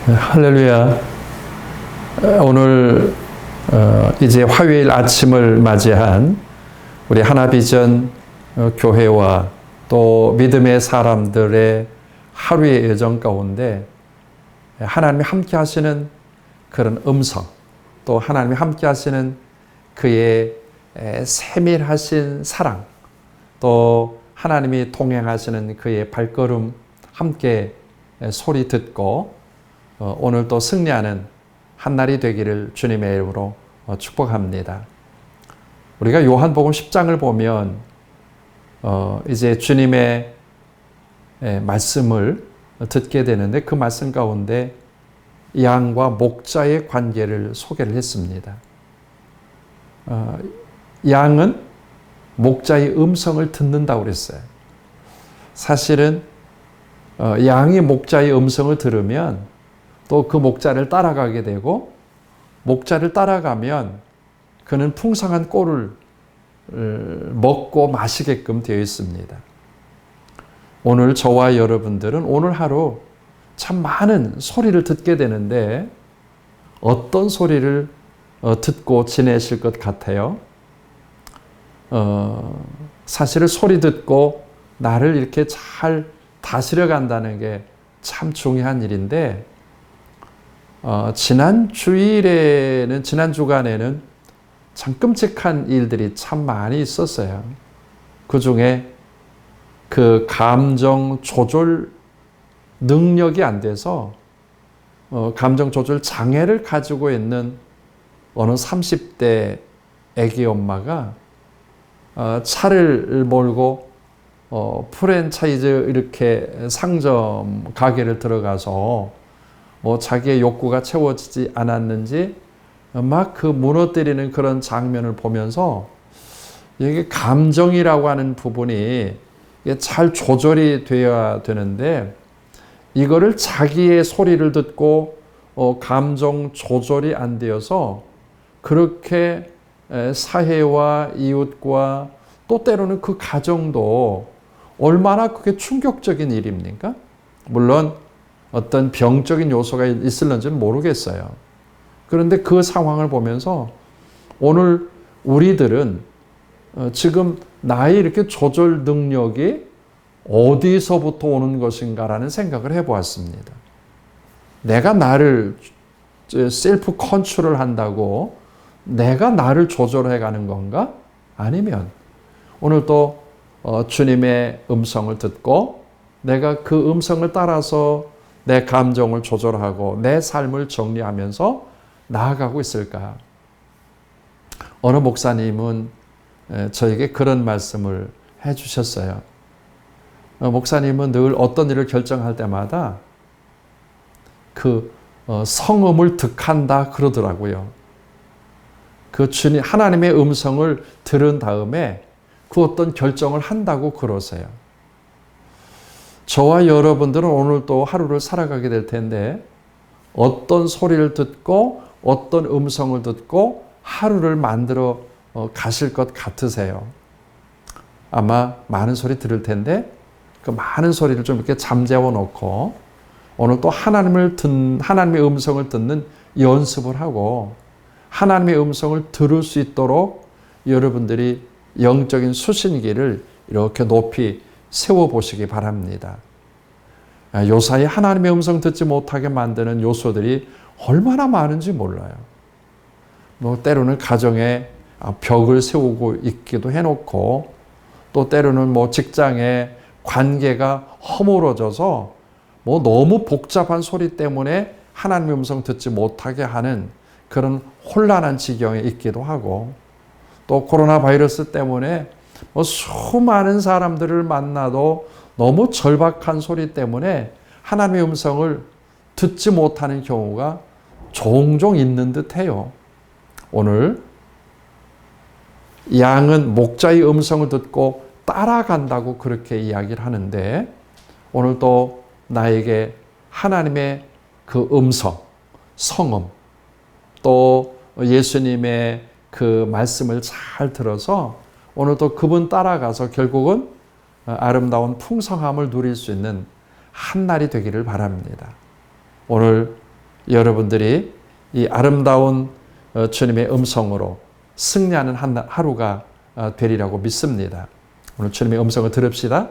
할렐루야. 오늘 이제 화요일 아침을 맞이한 우리 하나비전 교회와 또 믿음의 사람들의 하루의 여정 가운데 하나님이 함께 하시는 그런 음성, 또 하나님이 함께 하시는 그의 세밀하신 사랑, 또 하나님이 동행하시는 그의 발걸음 함께 소리 듣고 오늘 또 승리하는 한날이 되기를 주님의 이름으로 축복합니다. 우리가 요한복음 10장을 보면 이제 주님의 말씀을 듣게 되는데 그 말씀 가운데 양과 목자의 관계를 소개를 했습니다. 양은 목자의 음성을 듣는다고 그랬어요. 사실은 양이 목자의 음성을 들으면 또 그 목자를 따라가게 되고, 목자를 따라가면 그는 풍성한 꼴을 먹고 마시게끔 되어 있습니다. 오늘 저와 여러분들은 오늘 하루 참 많은 소리를 듣게 되는데 어떤 소리를 듣고 지내실 것 같아요? 사실은 소리 듣고 나를 이렇게 잘 다스려 간다는 게 참 중요한 일인데, 지난 주간에는 참 끔찍한 일들이 참 많이 있었어요. 그 중에 그 감정 조절 능력이 안 돼서 감정 조절 장애를 가지고 있는 어느 30대 아기 엄마가 차를 몰고 프랜차이즈 이렇게 상점 가게를 들어가서 자기의 욕구가 채워지지 않았는지 막 그 무너뜨리는 그런 장면을 보면서 이게 감정이라고 하는 부분이 잘 조절이 되어야 되는데, 이거를 자기의 소리를 듣고 감정 조절이 안 되어서 그렇게 사회와 이웃과 또 때로는 그 가정도 얼마나 그게 충격적인 일입니까? 물론 어떤 병적인 요소가 있을는지는 모르겠어요. 그런데 그 상황을 보면서 오늘 우리들은 지금 나의 이렇게 조절 능력이 어디서부터 오는 것인가라는 생각을 해보았습니다. 내가 나를 셀프 컨트롤 한다고 내가 나를 조절해 가는 건가? 아니면 오늘 또 주님의 음성을 듣고 내가 그 음성을 따라서 내 감정을 조절하고 내 삶을 정리하면서 나아가고 있을까? 어느 목사님은 저에게 그런 말씀을 해주셨어요. 목사님은 늘 어떤 일을 결정할 때마다 그 성음을 득한다 그러더라고요. 그 주님 하나님의 음성을 들은 다음에 그 어떤 결정을 한다고 그러세요. 저와 여러분들은 오늘 또 하루를 살아가게 될 텐데 어떤 소리를 듣고 어떤 음성을 듣고 하루를 만들어 가실 것 같으세요? 아마 많은 소리 들을 텐데 그 많은 소리를 좀 이렇게 잠재워 놓고 오늘 또 하나님의 음성을 듣는 연습을 하고 하나님의 음성을 들을 수 있도록 여러분들이 영적인 수신기를 이렇게 높이 세워보시기 바랍니다. 요사이 하나님의 음성 듣지 못하게 만드는 요소들이 얼마나 많은지 몰라요. 때로는 가정에 벽을 세우고 있기도 해놓고, 또 때로는 직장에 관계가 허물어져서 너무 복잡한 소리 때문에 하나님의 음성 듣지 못하게 하는 그런 혼란한 지경에 있기도 하고, 또 코로나 바이러스 때문에 수많은 사람들을 만나도 너무 절박한 소리 때문에 하나님의 음성을 듣지 못하는 경우가 종종 있는 듯해요. 오늘 양은 목자의 음성을 듣고 따라간다고 그렇게 이야기를 하는데, 오늘 또 나에게 하나님의 그 음성, 성음, 또 예수님의 그 말씀을 잘 들어서 오늘도 그분 따라가서 결국은 아름다운 풍성함을 누릴 수 있는 한 날이 되기를 바랍니다. 오늘 여러분들이 이 아름다운 주님의 음성으로 승리하는 하루가 되리라고 믿습니다. 오늘 주님의 음성을 들읍시다.